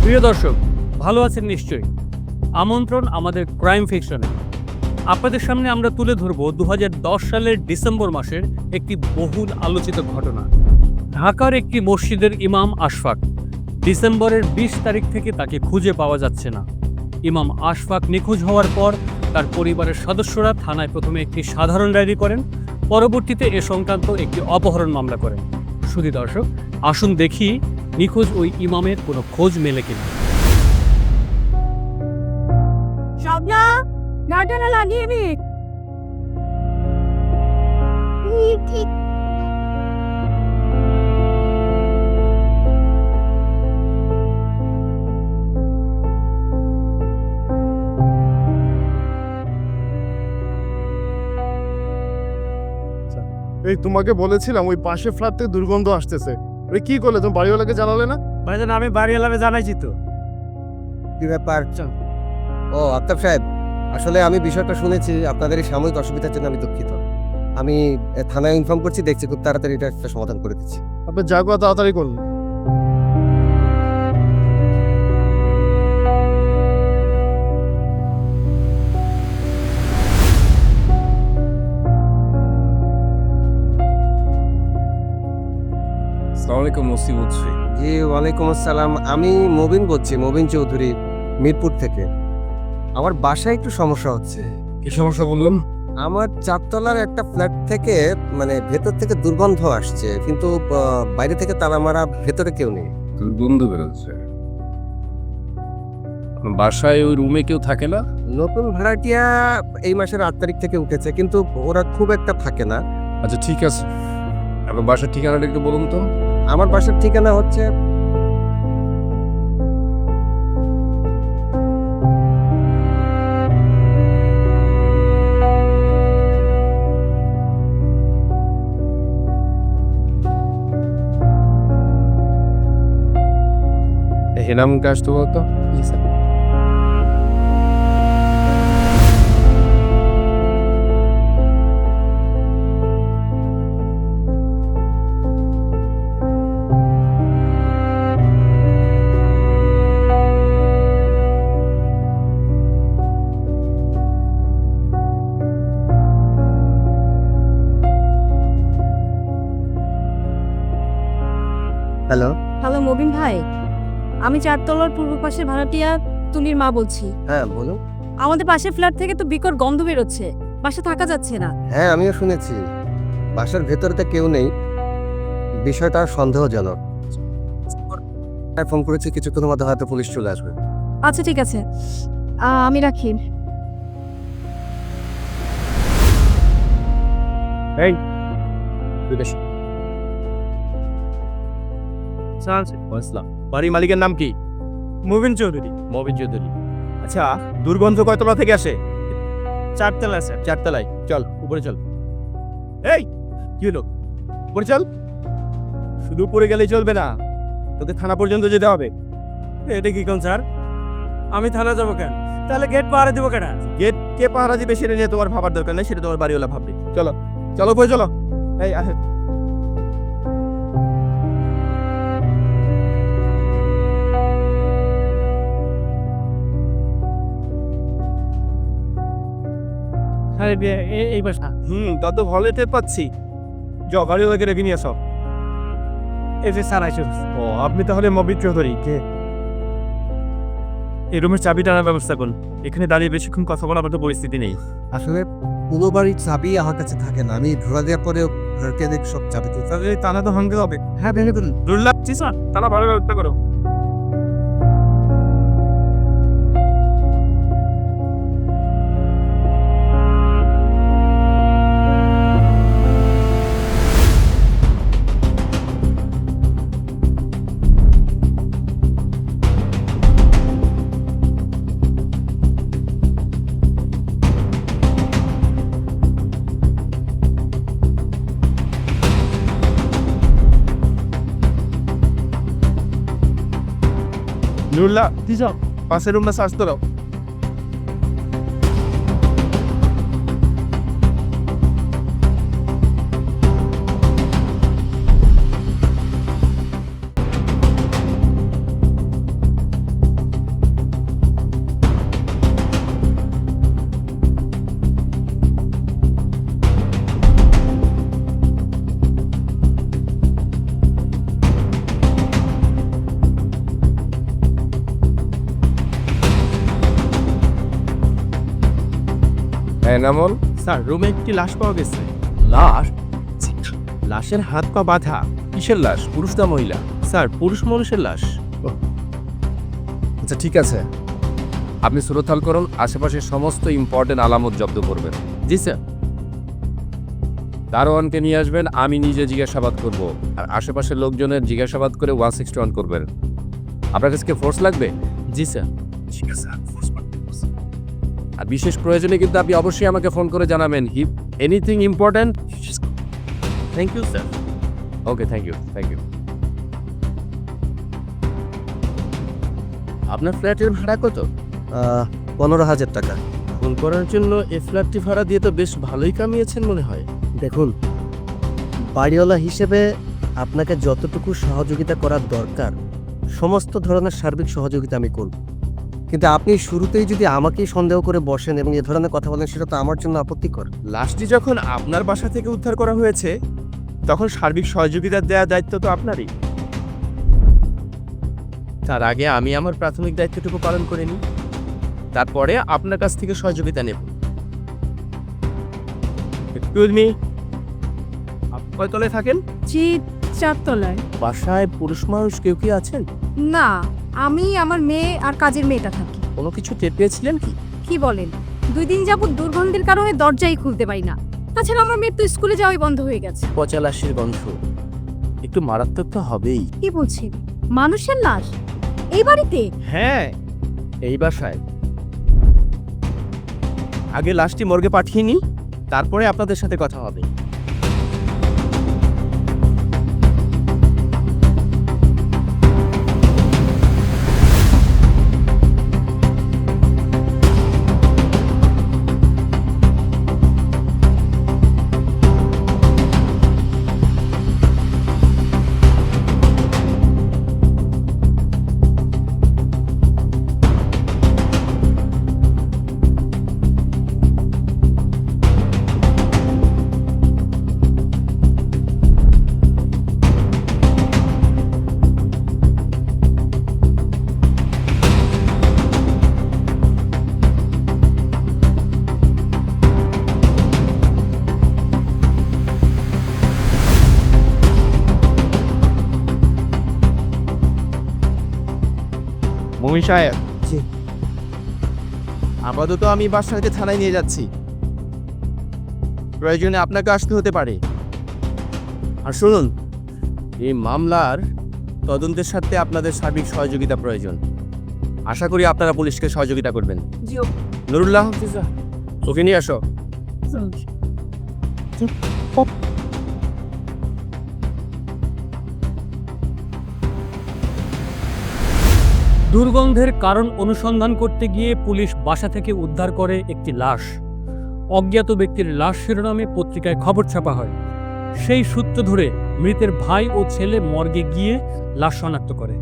প্রিয় দর্শক, ভালো আছেন নিশ্চয়ই। আমন্ত্রণ আমাদের ক্রাইম ফিকশনে। আপনাদের সামনে আমরা তুলে ধরব 2010 সালের ডিসেম্বর মাসের একটি বহুল আলোচিত ঘটনা। ঢাকার একটি মসজিদের ইমাম আশফাক। ডিসেম্বরের 20 তারিখ থেকে তাকে খুঁজে পাওয়া যাচ্ছে না। ইমাম আশফাক নিখোঁজ হওয়ার পর তার পরিবারের সদস্যরা থানায় প্রথমে একটি সাধারণ ডায়েরি করেন, পরবর্তীতে এ সংক্রান্ত একটি অপহরণ মামলা করেন। শুধু দর্শক, আসুন দেখি নিখোঁজ ওই ইমামের কোনো খোঁজ মেলে কিনা। স্বপ্না, গাড়িটা লাগিয়ে নি। এই তোমাকে বলেছিলাম ওই পাশে ফ্ল্যাট থেকে দুর্গন্ধ আসতেছে। আরে কি করলে, তুমি বাড়িওয়ালাকে জানালে না? ভাইজান, আমি বাড়িওয়ালাকে জানাইছি তো। কি ব্যাপার? ও আফতাব সাহেব, আসলে আমি বিষয়টা শুনেছি, আপনাদের এই সাময়িক অসুবিধার জন্য আমি দুঃখিত। আমি থানায় ইনফর্ম করছি, দেখছি খুব তাড়াতাড়ি এটা একটা সমাধান করে দিচ্ছি। আপনি যা করা তাড়াতাড়ি করুন। আসসালামু আলাইকুম নসিবুদ্দিন। জি ওয়ালাইকুম আসসালাম, আমি মবিন বলছি, মবিন চৌধুরী, মিরপুর থেকে। আমার বাসায় একটু সমস্যা হচ্ছে। কি সমস্যা বললাম? আমার চারতলার একটা ফ্ল্যাট থেকে ভেতর থেকে দুর্গন্ধ আসছে, কিন্তু বাইরে থেকে তালা মারা, ভেতরে কেউ নেই। দুর্গন্ধ বেরোচ্ছে। বাসায় ওই রুমে কেউ থাকে না? নতুন ভাড়াটিয়া এই মাসের 8 তারিখ থেকে উঠেছে, কিন্তু ওরা খুব একটা থাকে না। আচ্ছা ঠিক আছে, আপনার বাসার ঠিকানাটা একটু বলুন তো। আমার বাসার ঠিকানা হচ্ছে হেনাম গাছ তো বলতো। হ্যালো। হ্যালো মবিন ভাই, আমি চারতলার পূর্ব পাশের ভাড়াটিয়া তুলির মা বলছি। হ্যাঁ বলুন। আমাদের পাশের ফ্ল্যাট থেকে তো বিকট গন্ধ বেরোচ্ছে, বাসা থাকা যাচ্ছে না। হ্যাঁ আমিও শুনেছি, বাসার ভেতরতে কেউ নেই, বিষয়টা সন্দেহজনক। ফোন করেছি, কিছুক্ষণের মধ্যে হয়তো পুলিশ চলে আসবে। আচ্ছা ঠিক আছে, আমি রাখি। এই বাড়ির মালিকের নাম কি? মুবিন চৌধুরী। মবিন চৌধুরী। আচ্ছা, দুর্গন্ধ কয়তলা থেকে আসে? চারতলা স্যার। চারতলায়। চল উপরে চল। এই কি হলো? উপরে চল। শুধু উপরে গেলেই চলবে না, তোকে থানা পর্যন্ত যেতে হবে। এটা কি কোন স্যার? আমি থানা যাবো কেন? তাহলে গেট পাহারা দেবো কেন? গেট কে পাহারা দিবে সেটা নিয়ে তোমার ভাবার দরকার নেই, সেটা তোমার বাড়িওয়ালা ভাববে। চলো চলো উপরে চলো। এই আসে। আরে এই বাসা। তা তো ভালো টের পাচ্ছি। যাও বাড়িওয়ালাকে রেখে নিয়ে আসো। এই যে স্যার আইসুন। ও আপনি তাহলে মবিন চৌধুরী কে? এই রুমের চাবিটা আনার ব্যবস্থা করুন। এখানে দাঁড়িয়ে বেশিক্ষণ কথা বলার মতো পরিস্থিতি নেই। আসলে পুরো বাড়ির চাবি আমার কাছে থাকে না, আমি ধরা দেওয়ার পরে ঘরকে দেখ সব চাবি দিই। তাহলে টানা তো ভাঙতে হবে। হ্যাঁ ভেঙে দিন। দুর্লাভ স্যার, তারা ভালো ব্যবস্থা করো। নুরুল্লাহ, পাশের রুমটা সার্চ করো। এনামল, স্যার রুমে একটি লাশ পাওয়া গেছে। লাশ? লাশের হাত পা বাঁধা। কিসের লাশ, পুরুষ না মহিলা? স্যার পুরুষ মানুষের লাশ। আচ্ছা ঠিক আছে, আপনি সুরতাল করুন, আশেপাশের সমস্ত ইম্পর্টেন্ট আলামত জব্দ করবেন। জি স্যার। দারোয়ানকে নিয়ে আসবেন, আমি নিজে জিজ্ঞাসাবাদ করব, আর আশেপাশের লোকজনের জিজ্ঞাসাবাদ করে 161 করবেন। আপনার কাছে ফোর্স লাগবে? জি স্যার। ঠিক আছে, আর বিশেষ প্রয়োজনে কিন্তু আপনি অবশ্যই আমাকে ফোন করে জানাবেন। If anything important. Thank you sir. Okay, thank you. আপনার ফ্ল্যাটের ভাড়া কত? 15,000 টাকা। ফোন করার জন্য এই ফ্ল্যাটটি ভাড়া দিয়ে তো বেশ ভালোই কামিয়েছেন মনে হয়। দেখুন, বাড়িওয়ালা হিসেবে আপনাকে যতটুকু সহযোগিতা করার দরকার সমস্ত ধরনের সার্বিক সহযোগিতা আমি করব, কিন্তু আপনি শুরুতেই যদি আমাকেই সন্দেহ করে বসেন এবং এ ধরনের কথা বলেন, সেটা তো আমার জন্য আপত্তিকর। লাশটি যখন আপনার বাসা থেকে উদ্ধার করা হয়েছে, তখন সার্বিক সহযোগিতা দেওয়ার দায়িত্ব তো আপনারই। তার আগে আমি আমার প্রাথমিক দায়িত্বটুকু পালন করে নিই, তারপরে আপনার কাছ থেকে সহযোগিতা নেব। এক্সকিউজ মি, আপনি কয় তলায় থাকেন? জি 4 তলায়। বাসায় পুরুষ মানুষ কেউ কি আছেন? না, আমি আমার মেয়ে আর কাজের মেয়েটা থাকি। কোনো কিছু টের পেয়েছিলেন কি? কি বলেন, 2 দিন যাবত দুর্গন্ধের কারণে দরজাই খুলতে পারি না। তাছাড়া আমার মেয়ের তো স্কুলে যাওয়াই বন্ধ হয়ে গেছে। পচা লাশের গন্ধ একটু মারাত্মক তো হবেই। কি বলছেন, মানুষের লাশ এই বাড়িতে? হ্যাঁ, এই বাসায়। আগে লাশটি মর্গে পাঠিয়ে নিই, তারপরে আপনাদের সাথে কথা হবে। মমিন সাহেব। জি। আপাতত আমি বাসাকে থানায় নিয়ে যাচ্ছি, প্রয়োজনে আপনাকে আসতে হতে পারে। আর শুনুন, এই মামলার তদন্তের সাথে আপনাদের সার্বিক সহযোগিতা প্রয়োজন। আশা করি আপনারা পুলিশকে সহযোগিতা করবেন। জি। নুরুল্লাহ হাফিজা, ওকে নিয়ে আসো। দুর্গন্ধের কারণ অনুসন্ধান করতে গিয়ে পুলিশ বাসা থেকে উদ্ধার করে একটি লাশ। অজ্ঞাত ব্যক্তির লাশ শিরোনামে পত্রিকায় খবর ছাপা হয়। সেই সূত্র ধরে মৃতের ভাই ও ছেলে মর্গে গিয়ে লাশ শনাক্ত করে।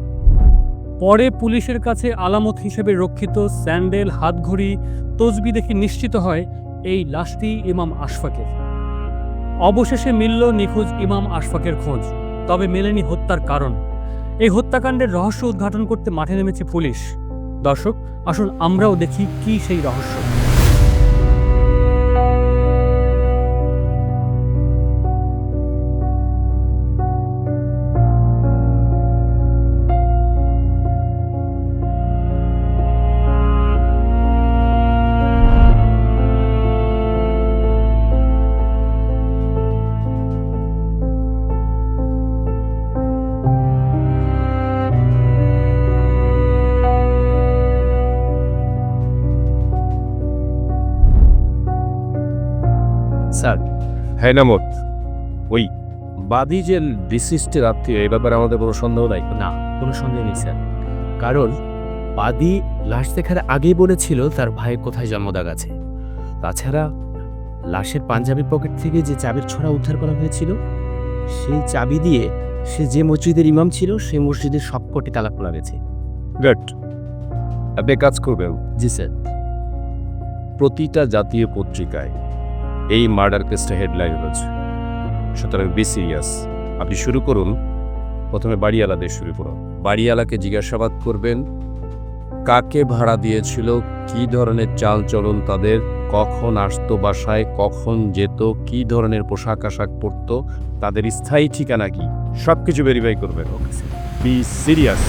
পরে পুলিশের কাছে আলামত হিসেবে রক্ষিত স্যান্ডেল, হাতঘড়ি, তসবি দেখে নিশ্চিত হয় এই লাশটি ইমাম আশফাকের। অবশেষে মিলল নিখোঁজ ইমাম আশফাকের খোঁজ, তবে মেলেনি হত্যার কারণ। এই হত্যাকাণ্ডের রহস্য উদ্ঘাটন করতে মাঠে নেমেছে পুলিশ। দর্শক, আসুন আমরাও দেখি কি সেই রহস্য। স্যার, হ্যাঁ এনামল, ওই বাদী যে ডিসিস্টের আত্মীয়, এই ব্যাপারে আমাদের কোনো সন্দেহ নাই? না, কোনো সন্দেহ নেই স্যার। কারণ বাদী লাশ দেখার আগেই বলেছিল তার ভাইয়ের কোথায় জন্মদাগ আছে। তাছাড়া লাশের পাঞ্জাবি পকেট থেকে যে চাবির ছড়া উদ্ধার করা হয়েছিল, সেই চাবি দিয়ে সে যে মসজিদের ইমাম ছিল সেই মসজিদের সবকটি তালা খোলা গেছে। গুড। আপনি কাজ করবেন, জি স্যার। প্রতিটা জাতীয় পত্রিকায় এই মার্ডার কেসটা হেডলাইন রয়েছে, সুতরাং বি সিরিয়াস। আপনি শুরু করুন, প্রথমে বাড়িওয়ালাদের শুরু করুন। বাড়িওয়ালাকে জিজ্ঞাসাবাদ করবেন, কাকে ভাড়া দিয়েছিল, কি ধরনের চাল চলন তাদের, কখন আসতো বাসায়, কখন যেত, কি ধরনের পোশাক আশাক পরতো, তাদের স্থায়ী ঠিকানা কি, সব কিছু ভেরিফাই করবেন। Be serious.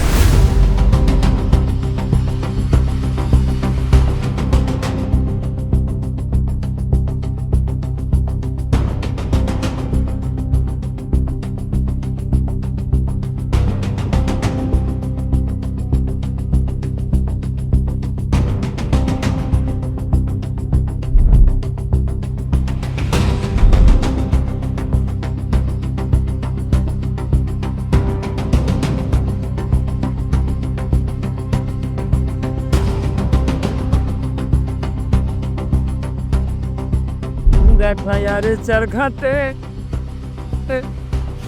দেখ ভাই আর চার ঘাটে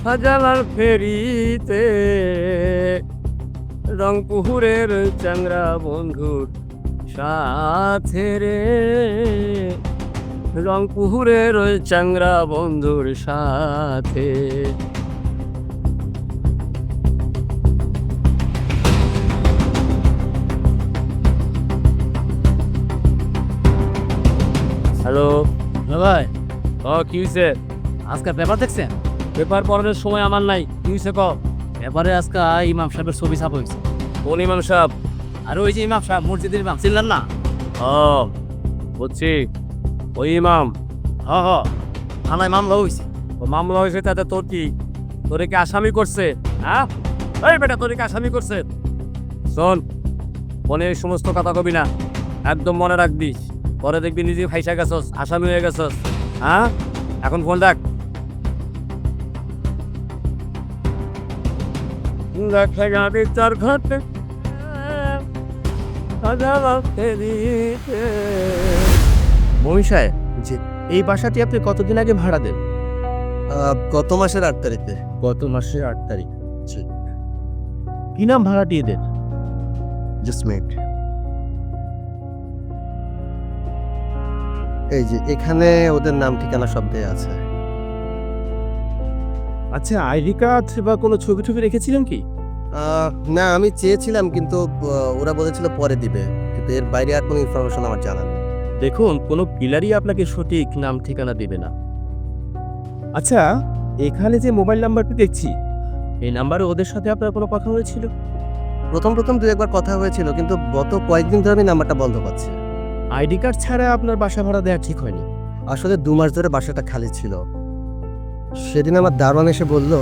সাজালার ফেরিতে রংপুরের চাংরা বন্ধুর সাথে রে, রংপুরের চাংরা বন্ধুর সাথে। হ্যালো ভাই, কি হয়েছে? আজকে পেপার দেখছেন? পেপার পড়ানোর সময় আমার নাই। কি হয়েছে ক? পেপারে আজকে ইমাম সাহেবের ছবি ছাপা হয়েছে। কোন ইমাম সাহেব? আর ওই যে ইমাম সাহেব, মসজিদের ইমাম, চিনলেন না? ও বুঝছি, ওই ইমাম। হ থানায় মামলা হয়েছে। ও মামলা হয়েছে তাতে তোর কি? তোরে কি আসামি করছে? হ্যাঁ এই বেটা, তোরে কি আসামি করছে? শোন, মনে এই সমস্ত কথা কবি না, একদম মনে রাখবি। পরে দেখবি নিজে ফাইসা গেছস, আসামি হয়ে গেছস। হ্যাঁ এখন ফোন রাখ। চার ঘাটে মমি সাহেব, জি, এই বাসাটি আপনি কতদিন আগে ভাড়া দেন? গত মাসের 8 তারিখে। গত মাসের 8 তারিখ। জি। কি নাম ভাড়াটিয়েদের? Just minute. এই যে এখানে ওদের নাম ঠিকানা সব দেয়া আছে। আচ্ছা, আইডি কার্ড বা কোনো ছবি টবি রেখেছিলেন কি? না, আমি চেয়েছিলাম কিন্তু ওরা বলেছিল পরে দিবে, কিন্তু এর বাইরে আর কোনো ইনফরমেশন আমার জানা নেই। দেখুন, কোনো কিলারই আপনাকে সঠিক নাম ঠিকানা দেবে না। আচ্ছা, এখানে যে মোবাইল নাম্বারটি দেখছি, এই নাম্বারে ওদের সাথে আপনার কোনো কথা হয়েছিল? প্রথম 2-একবার কথা হয়েছিল, কিন্তু গত কয়েকদিন ধরে আমি নাম্বারটা বন্ধ পাচ্ছি। আইডি কার্ড ছাড়া আপনার বাসা ভাড়া দেওয়া ঠিক হয়নি। আসলে 2 মাস ধরে বাসাটা খালি ছিল। সেদিন আমার দারোয়ান এসে বলল,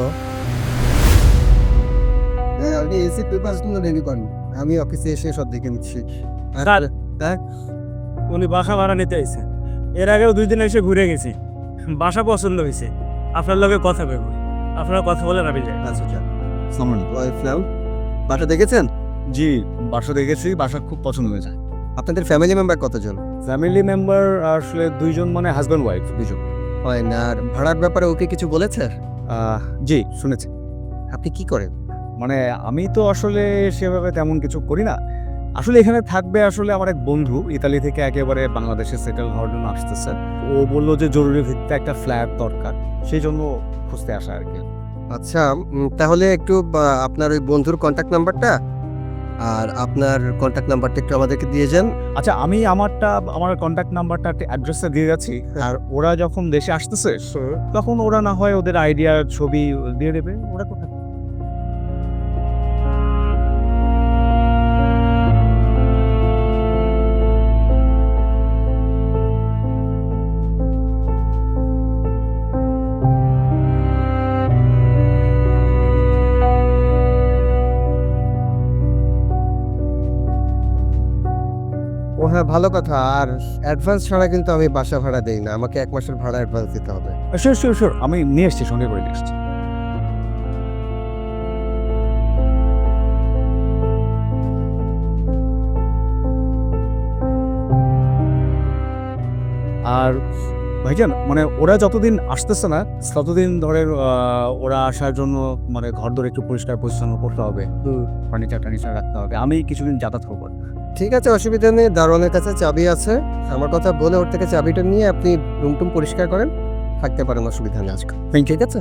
আপনি এসি পেপারসগুলো রেডি করেন, আমি অফিসে এসে সব দেখে নিচ্ছি। উনি বাসা ভাড়া নিতে আইছে। এর আগেও 2 দিন এসে ঘুরে গেছি, বাসা পছন্দ হয়েছে। আপনার লগে কথা বলবো, আপনারা কথা বলেন, আমি যাই। আচ্ছা, বাসা দেখেছেন? জি, বাসা দেখেছি, বাসা খুব পছন্দ হয়েছে। আপনাদের ফ্যামিলি মেম্বার কতজন? ফ্যামিলি মেম্বার আসলে 2 জন, মানে হাজব্যান্ড ওয়াইফ 2 জন। হয় না, আর ভাড়ার ব্যাপারে ওকে কিছু বলেছে? জি, শুনেছি। আপনি কি করেন? মানে আমি তো আসলে সেভাবে তেমন কিছু করি না। আসলে এখানে থাকবে আসলে আমার এক বন্ধু ইতালি থেকে একেবারে বাংলাদেশে সেটেল হওয়ার জন্য আসতেছে। ও বললো যে জরুরি ভিত্তিতে একটা ফ্ল্যাট দরকার, সেই জন্য খুঁজতে আসা আর কি। আচ্ছা, তাহলে একটু আপনার ওই বন্ধুর কন্ট্যাক্ট নাম্বারটা আর আপনার কন্ট্যাক্ট নাম্বারটা একটু আমাদেরকে দিয়ে যান। আচ্ছা, আমি আমার কন্ট্যাক্ট নাম্বারটা অ্যাড্রেসটা দিয়ে যাচ্ছি, আর ওরা যখন দেশে আসতেছে তখন ওরা না হয় ওদের আইডিয়ার ছবি দিয়ে দেবে। ওরা কোথায়? ও হ্যাঁ, ভালো কথা। আর অ্যাডভান্স ছাড়া কিন্তু আমি বাসা ভাড়া দেই না, আমাকে 1 মাসের ভাড়া অ্যাডভান্স দিতে হবে। শিওর, আমি নিয়ে এসছি, সঙ্গে করে নিয়ে এসছি। আর ভাইজান, মানে ওরা যতদিন আসতেছে না ততদিন ধরে ওরা আসার জন্য মানে ঘর ধরে একটু পরিষ্কার পরিচ্ছন্ন করতে হবে, ফার্নিচার টার্নিচার রাখতে হবে। আমি কিছুদিন যাতায়াত করবো। ঠিক আছে, অসুবিধা নেই। দারোয়ানের কাছে চাবি আছে, আমার কথা বলে ওর থেকে চাবিটা নিয়ে আপনি রুম পরিষ্কার করেন, থাকতে পারেন, অসুবিধা নেই আজকে। ঠিক আছে।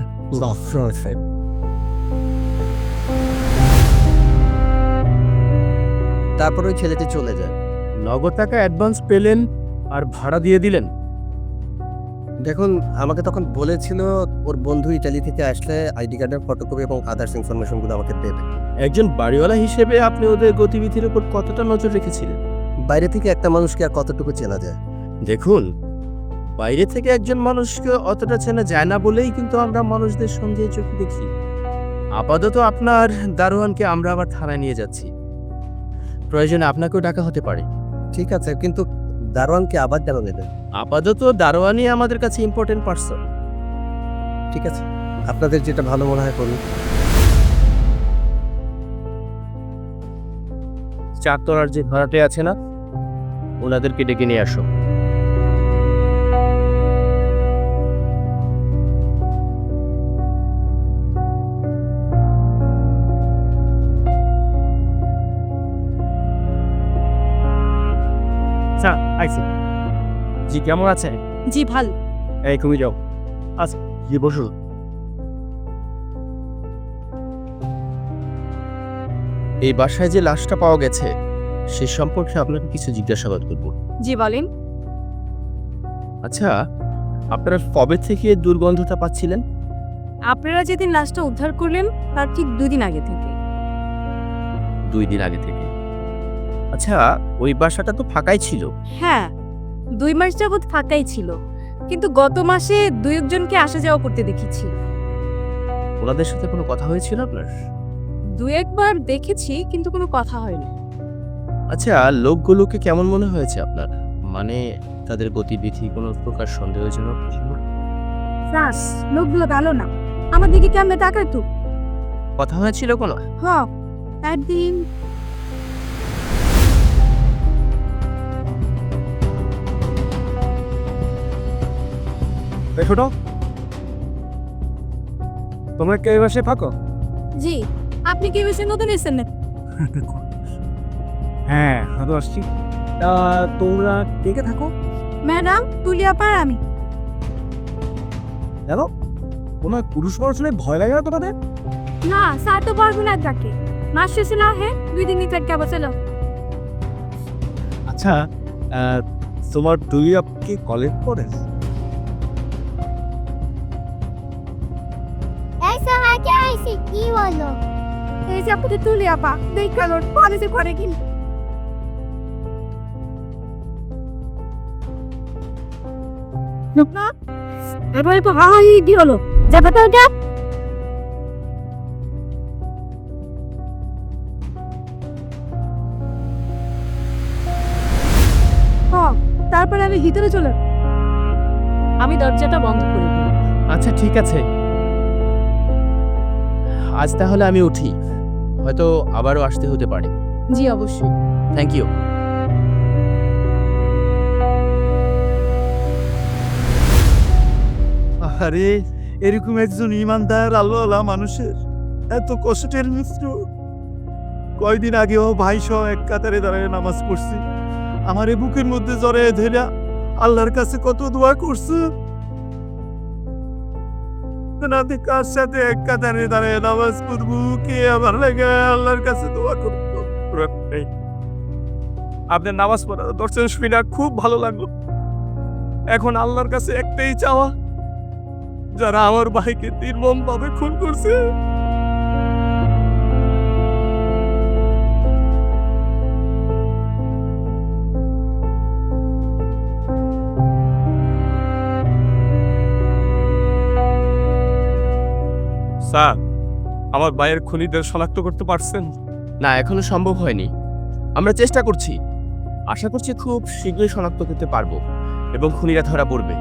তারপর ওই ছেলেটি চলে যায়। নগদ টাকা অ্যাডভান্স পেলেন, আর ভাড়া দিয়ে দিলেন? দেখুন, আমাকে তখন বলেছিল ওর বন্ধু ইতালি থেকে আসলে আইডি কার্ডের ফটোকপি এবং আদার্স ইনফরমেশনগুলো আমাকে দেবে। একজন বাড়িওয়ালা হিসেবে আপনি ওদের গতিবিধির উপর কতটা নজর রেখেছিলেন? বাইরে থেকে একটা মানুষকে আর কতটুকু চেনা যায়? দেখুন, বাইরে থেকে একজন মানুষকে অতটা চেনা যায় না বলেই কিন্তু আমরা মানুষদের সঙ্গে চোখে দেখি। আপাতত আপনার দারোয়ানকে আমরা আবার থানায় নিয়ে যাচ্ছি, প্রয়োজনে আপনাকেও ডাকা হতে পারে। ঠিক আছে, কিন্তু দারোয়ানকে আবার কেন নেবেন? আপাতত দারোয়ানই আমাদের কাছে ইম্পর্টেন্ট পার্সন। ঠিক আছে, আপনাদের যেটা ভালো মনে হয় করুন। চারতলার যে ভাড়াটে আছে না, ওনাদেরকে ডেকে নিয়ে আসো। আচ্ছা আইসি। জি কেমন আছে? জি ভালো। এই তুমি যাও। জি বসুন। এই বাসায় যে লাশটা পাওয়া গেছে সে সম্পর্কে আপনাকে কিছু জিজ্ঞাসাবাদ করব। জি বলেন। আচ্ছা, আপনারা কবে থেকে দুর্গন্ধটা পাচ্ছিলেন? আপনারা যেদিন লাশটা উদ্ধার করলেন তার ঠিক 2 দিন আগে থেকে। 2 দিন আগে থেকে। আচ্ছা, ওই বাসাটা তো ফাঁকাই ছিল। হ্যাঁ, 2 মাস যাবৎ ফাঁকাই ছিল, কিন্তু গত মাসে 2 জনকে আসা যাওয়া করতে দেখেছি। ওনাদের সাথে কোনো কথা হয়েছিল আপনার? 2-1 বার দেখেছি, কিন্তু কোনো কথা হয়নি। আচ্ছা, লোকগুলোকে কেমন মনে হয়েছে আপনার? মানে তাদের গতিবিধি কোনো প্রকার সন্দেহজনক ছিল? রাস, লোকগুলো ভালো না, আমার দিকে কেমনে তাকায় তো। কথা হয়েছিল কোনো? হ্যাঁ, একদিন দেখো তো, তোমরা কে বাসে থাকো? জি, আপনি কি বেশি নতুন এসেছেন না? হ্যাঁ, আমি আসছি। তা তোমরা কে কে থাকো? ম্যাডাম, তুলিয়া পার আমি। জানো, কোনো পুরুষ মানুষ হলে ভয় লাগে না তোমাদের? না, স্যার তো পারবো না ডাকে। মাস শেষে না হে 2 দিন নিতে কে বসেল। আচ্ছা, তোমার দুই আপনি কলেজ পড়েন? এই সোহা কে আইছি কি হলো? এই যে আপনি তুলিয়া পা, দেখ কালোর কলেজে করে কি? না, এবারে তো হাই দি হলো। যাবে তো যা। তারপরে আমি ভিতরে চলে। আমি দরজাটা বন্ধ করে দিই। আচ্ছা ঠিক আছে, আজ তাহলে আমি উঠি, হয়তো আবারও আসতে হতে পারে। জি অবশ্যই। Thank you. আরে এরকম একজন ইমানদার আল্লাহওয়ালা মানুষের এত কষ্টের মৃত্যু। কয়দিন আগেও ভাই সহ এক কাতারে দাঁড়ায় নামাজ পড়ছি, আমার এই বুকের মধ্যে জ্বরে ধরে আল্লাহর কাছে কত দোয়া করছে। নাতে কার সাথে এক কাতারে দাঁড়ায় নামাজ পড়বো, কে আমার লাগে আল্লাহর কাছে দোয়া করবো। আপনার নামাজ পড়া দর্শন শুনে খুব ভালো লাগলো। এখন আল্লাহর কাছে একটাই চাওয়া, যারা আমার ভাইকে নির্মম ভাবে খুন করছে স্যার, আমার ভাইয়ের খুনিদের শনাক্ত করতে পারছেন? না, এখনো সম্ভব হয়নি, আমরা চেষ্টা করছি। আশা করছি খুব শীঘ্রই শনাক্ত করতে পারবো এবং খুনিরা ধরা পড়বে।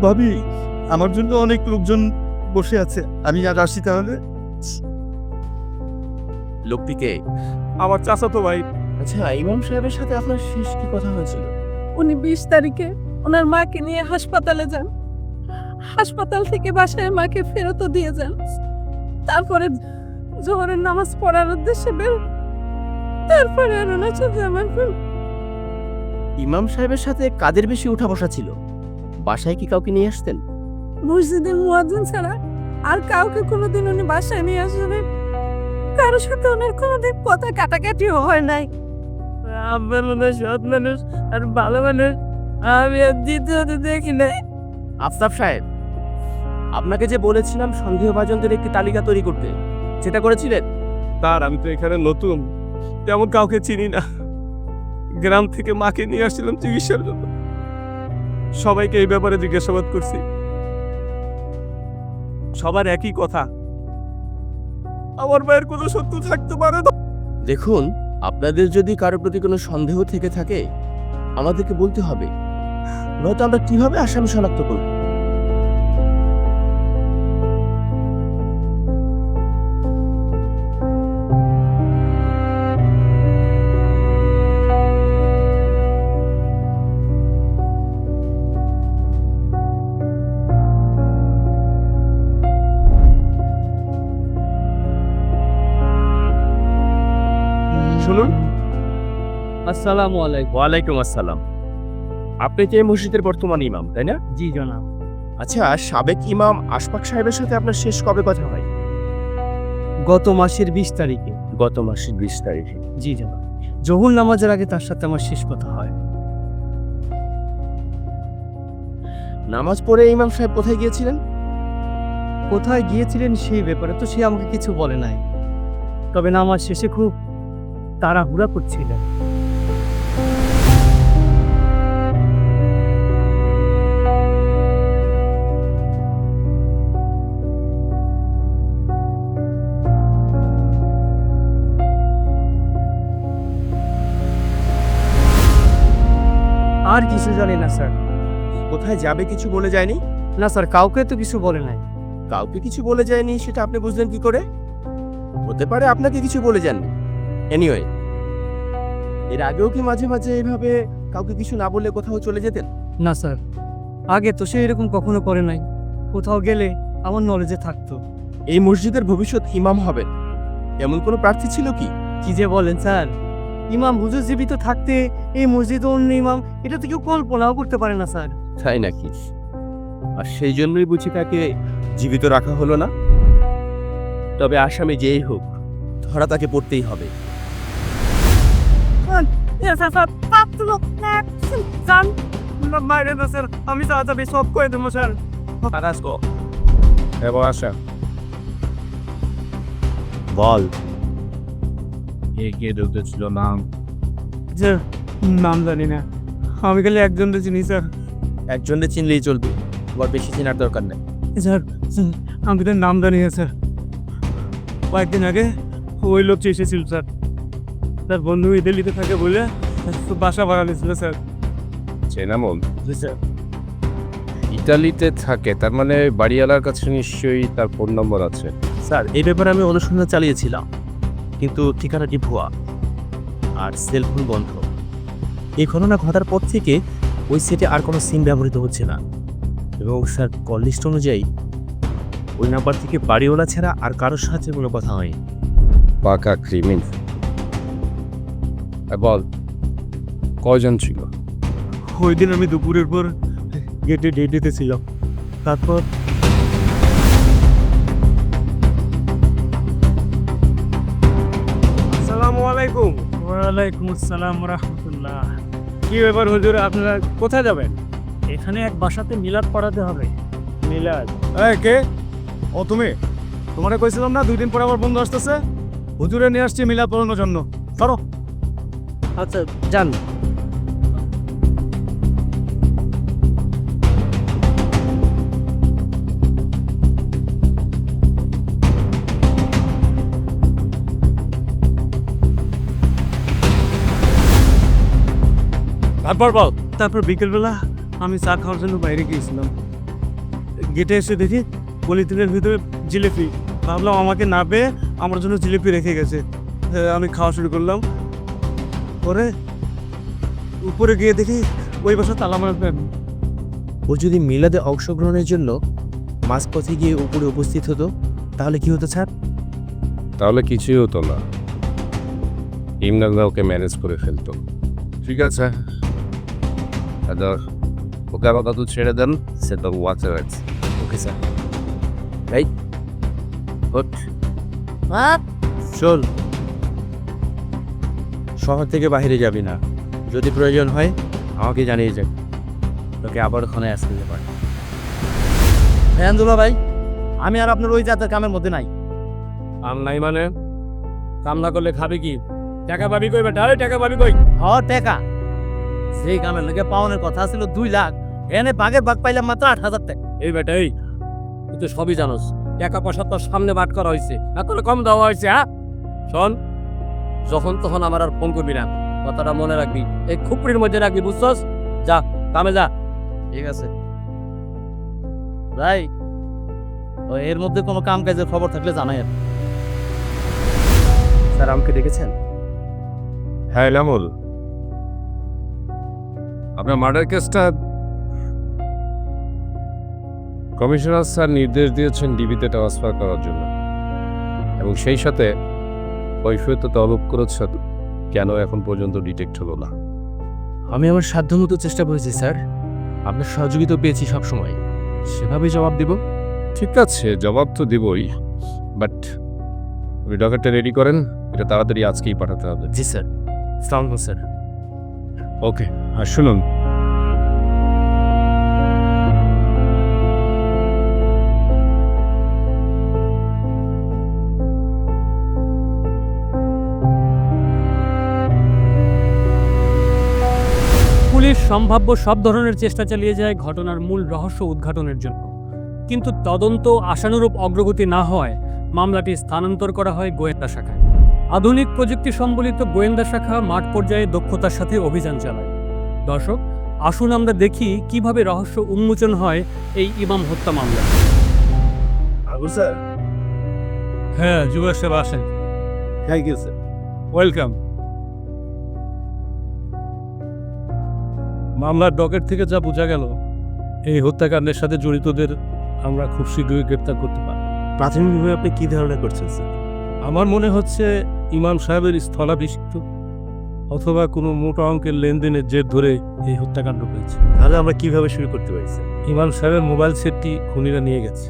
ভাবি, আমার জন্য অনেক লোকজন বসে আছে, আমি আর আসি তাহলে। লোকটিকে? আমার চাচাতো ভাই। আচ্ছা, ইমাম সাহেবের সাথে আপনার শেষ কি কথা হয়েছিল? উনি 20 তারিখে ওনার মাকে নিয়ে হাসপাতালে যান, হাসপাতাল থেকে বাসায় মাকে ফেরতও দিয়ে যান। তারপরে জোহরের নামাজ পড়ার উদ্দেশ্যে বের, তারপরে আর ওনার সাথে আমার ইমাম সাহেবের সাথে কাদের বেশি উঠা বসা ছিল? বাসায় কি কাউকে নিয়ে আসতেন? মসজিদের মুয়াজ্জিন ছাড়া আর কাউকে কোনোদিন উনি বাসায় নিয়ে আসবেন। কারোর সাথে ওনার কোনোদিন কথা কাটাকাটিও হয় নাই। আব্বার মতো সৎ মানুষ আর ভালো মানুষ আমি আর দ্বিতীয়ত দেখি নাই। আফতাব সাহেব, আপনাকে যে বলেছিলাম সন্দেহভাজনদের একটি তালিকা তৈরি করতে, সেটা করেছিলেন? তার আমি তো এখানে নতুন, তেমন কাউকে চিনি না। গ্রাম থেকে মাকে নিয়ে আসছিলাম চিকিৎসার জন্য। সবাইকে এই ব্যাপারে জিজ্ঞাসাবাদ করছি, সবার একই কথা, আমার ভাইয়ের কোনো শত্রু থাকতে পারে না। দেখুন, আপনাদের যদি কারো প্রতি কোনো সন্দেহ থেকে থাকে আমাদেরকে বলতে হবে, নয়তো আমরা কিভাবে আসামি শনাক্ত করব? শুনুন। আসসালামু আলাইকুম। ওয়ালাইকুম আসসালাম। আপনি যে এই মসজিদের বর্তমান ইমাম, তাই না? জি জনাব। আচ্ছা, সাবেক ইমাম আশফাক সাহেবের সাথে আপনার শেষ কবে কথা হয়? গত মাসের 20 তারিখে। গত মাসের 20 তারিখে। জি জনাব। জহুর নামাজের আগে তার সাথে আমার শেষ কথা হয়। নামাজ পড়ে ইমাম সাহেব কোথায় গিয়েছিলেন? কোথায় গিয়েছিলেন সেই ব্যাপারে তো সে আমাকে কিছু বলে নাই, তবে নামাজ শেষে খুব তাড়াহুড়া করছিলেন। আর কিছু জানি না স্যার। কোথায় যাবে কিছু বলে যায়নি? না স্যার, কাউকে তো কিছু বলে নাই। কাউকে কিছু বলে যায়নি সেটা আপনি বুঝলেন কি করে? হতে পারে আপনাকে কিছু বলে যাননি। এনিওয়ে, এর আগেও কি মাঝে মাঝে এইভাবে কাউকে কিছু না বলে কোথাও চলে যেতেন? না স্যার, আগে তো সে এরকম কখনো করে নাই। কোথাও গেলে আমার নলেজে থাকতো। এই মসজিদের ভবিষ্যৎ ইমাম হবেন এমন কোনো প্রার্থী ছিল কি? কি যে বলেন স্যার, ইমাম হুজুর জীবিত থাকতে এই মসজিদে অন্য ইমাম, এটা তো কেউ কল্পনাও করতে পারে না স্যার। তাই নাকি? আর সেই জন্যই বুঝি তাকে জীবিত রাখা হলো না? তবে আসামি যেই হোক, ধরা তাকে পড়তেই হবে। আমি তাড়াতাড়ি সব করে দেবো স্যার। এবার আসা বল, এগিয়ে ঢুকেছিল নাম। স্যার নাম জানি না, আমি খালি একজনকে চিনি স্যার। একজনকে চিনলেই চলবে, আবার বেশি চেনার দরকার নেই। স্যার আমি তার নাম জানি না স্যার। কয়েকদিন আগে ওই লোক এসেছিল স্যার, তার বন্ধু ইতালিতে থাকে বলে বাসা ভাড়া নিয়েছিল স্যার। চেনামন জি স্যার। ইতালিতে থাকে, তার মানে বাড়িওয়ালার কাছে নিশ্চয়ই তার ফোন নম্বর আছে। স্যার, এই ব্যাপারে আমি অনুসন্ধান চালিয়েছিলাম, কিন্তু ঠিকানাটি ভুয়া আর সেলফোন বন্ধ। এই ঘটনা ঘটার পর থেকে ওই সেটে আর কোনো সিম ব্যবহৃত হচ্ছে না, এবং স্যার কল লিস্ট অনুযায়ী ওই নাম্বার থেকে বাড়িওয়ালা ছাড়া আর কারোর সাথে কোনো কথা হয়নি। পাকা ক্রিমিন। বল, কয়জন ছিল? ওই দিন আমি দুপুরের পর গেটে ডেটেতে ছিলাম। তারপর আসসালামু আলাইকুম। ওয়ালাইকুম আসসালাম রাহমাতুল্লাহ। কি ব্যাপার হুজুর, আপনারা কোথায় যাবেন? এখানে এক বাসাতে মিলাদ পড়াতে হবে। মিলাদ? কে ও? তুমি? তোমারে কইছিলাম না 2 দিন পরে আমার বন্ধু আসতেছে, হুজুরে নিয়ে আসছি মিলাদ পড়ানোর জন্য। চলো। আচ্ছা যান। তারপর বিকেলবেলা আমি চা খাওয়ার জন্য বাইরে গিয়েছিলাম। গেটে এসে দেখি পলিথিনের ভিতরে জিলিপি। ভাবলাম আমাকে না পেয়ে আমার জন্য জিলিপি রেখে গেছে। আমি খাওয়া শুরু করলাম। পরে উপরে গিয়ে দেখি ওই বাসা তালা মারবেন। ও যদি মিলাদে অংশগ্রহণের জন্য মাঝপথে গিয়ে উপরে উপস্থিত হতো তাহলে কি হতো স্যার? তাহলে কিছুই হতো না, ইমরানরা ওকে ম্যানেজ করে ফেলতো। ঠিক আছে, ওকে আপাতত ছেড়ে দেন, সে তো ওয়াচে আছে। Okay sir. এই চল। শহর থেকে বাইরে যাবি না, যদি প্রয়োজন হয় আমাকে জানিয়ে যাবি, তোকে আবার ওখানে আসতে দিতে পারে। ভ্যানদুলা ভাই, আমি আর আপনার ওই জাতের কামের মধ্যে নাই। কাম নাই মানে কাম না করলে খাবি কি? টাকা পাবি কই বেটা? আরে টাকা পাবি কই? টাকা যেই কামের লেগে পাওনের কথা ছিল 2 লাখ, এনে বাঘের বাঘ পাইলাম মাত্র 8,000 টাকা। এই বেটা এই, তুই তো সবই জানোস, টাকা পয়সা তোর সামনে বাট করা হয়েছে, এত কম দেওয়া হয়েছে। হ্যাঁ শোন, যখন তখন আমার আর ফোন করবি না, কথাটা মনে রাখবি, এই খুপড়ির মধ্যে রাখবি, বুঝছস? যা কামে যা। ঠিক আছে ভাই, এর মধ্যে কোনো কাম কাজের খবর থাকলে জানাই। স্যার আমাকে ডেকেছেন? হ্যাঁ এনামুল, আপনার মার্ডার কেসটা কমিশনার স্যার নির্দেশ দিয়েছেন ডিবিতে ট্রান্সফার করার জন্য, এবং সেই সাথে কৈফিয়ত তলব করেছেন কেন এখন পর্যন্ত ডিটেক্ট হলো না। আমি আমার সাধ্যমতো চেষ্টা করেছি স্যার, আপনার সহযোগিতা পেয়েছি সবসময়, সেভাবেই জবাব দিব। ঠিক আছে, জবাব তো দিবই, বাট আপনি ডকেটটা রেডি করেন, এটা তাড়াতাড়ি আজকেই পাঠাতে হবে। জি স্যার, সালাম স্যার। ওকে, আর শুনুন, পুলিশ সম্ভাব্য সব ধরনের চেষ্টা চালিয়ে যায় ঘটনার মূল রহস্য উদ্ঘাটনের জন্য, কিন্তু তদন্ত আশানুরূপ অগ্রগতি না হওয়ায় মামলাটি স্থানান্তর করা হয় গোয়েন্দা শাখায়। আধুনিক প্রযুক্তি সম্বলিত গোয়েন্দা শাখা মাঠ পর্যায়ে দক্ষতার সাথে অভিযান চালায়। দর্শক, আসুন আমরা দেখি কিভাবে রহস্য উন্মোচন হয় এই ইমাম হত্যা মামলা। আবু স্যার, হ্যাঁ যুবরাজ সাহেব আসেন। Thank you sir. ওয়েলকাম। মামলার ডকেট থেকে যা বোঝা গেল, এই হত্যাকাণ্ডের সাথে জড়িতদের আমরা খুব শীঘ্রই গ্রেপ্তার করতে পারি। প্রাথমিকভাবে আপনি কি ধারণা করছেন স্যার? আমার মনে হচ্ছে ইমাম সাহেবের স্থলাভিষিক্ত অথবা কোনো মোটা অঙ্কের লেনদেনের জের ধরে এই হত্যাকাণ্ড হয়েছে। তাহলে আমরা কিভাবে শুরু করতে পারি স্যার? ইমাম সাহেবের মোবাইল সেটটি খুনিরা নিয়ে গেছে,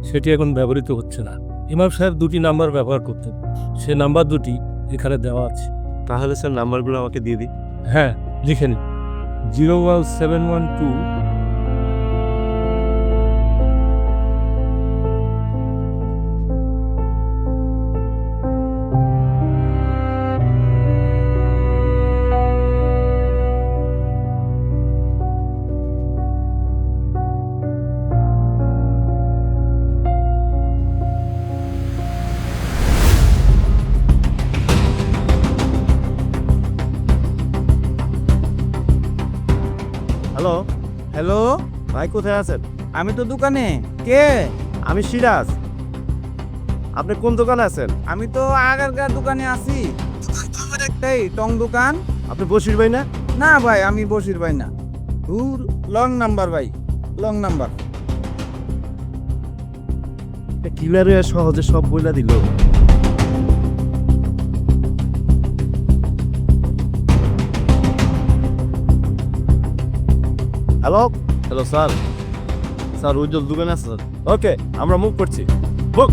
সেটি এখন ব্যবহৃত হচ্ছে না। ইমাম সাহেব 2টি নাম্বার ব্যবহার করতেন, সে নাম্বার 2টি এখানে দেওয়া আছে। তাহলে স্যার নাম্বারগুলো আমাকে দিয়ে দিন। হ্যাঁ লিখে নিন, 01712 হ্যালো হ্যালো ভাই, কোথায় আছেন? আমি তো দোকানে। কে? আমি সিরাজ। আপনি কোন দোকানে আছেন? আমি তো আগারগার দোকানে আছি। আমার একটাই টং দোকান। আপনি বশির ভাই না? না ভাই, আমি বসির ভাই না। দূর, লং নাম্বার ভাই, লং নাম্বার। কিলারে সহজে সব বইলা দিল। হ্যালো হ্যালো স্যার, স্যার উজ্জ্বল দোকানে আছে স্যার। ওকে, আমরা মুভ করছি। বুক।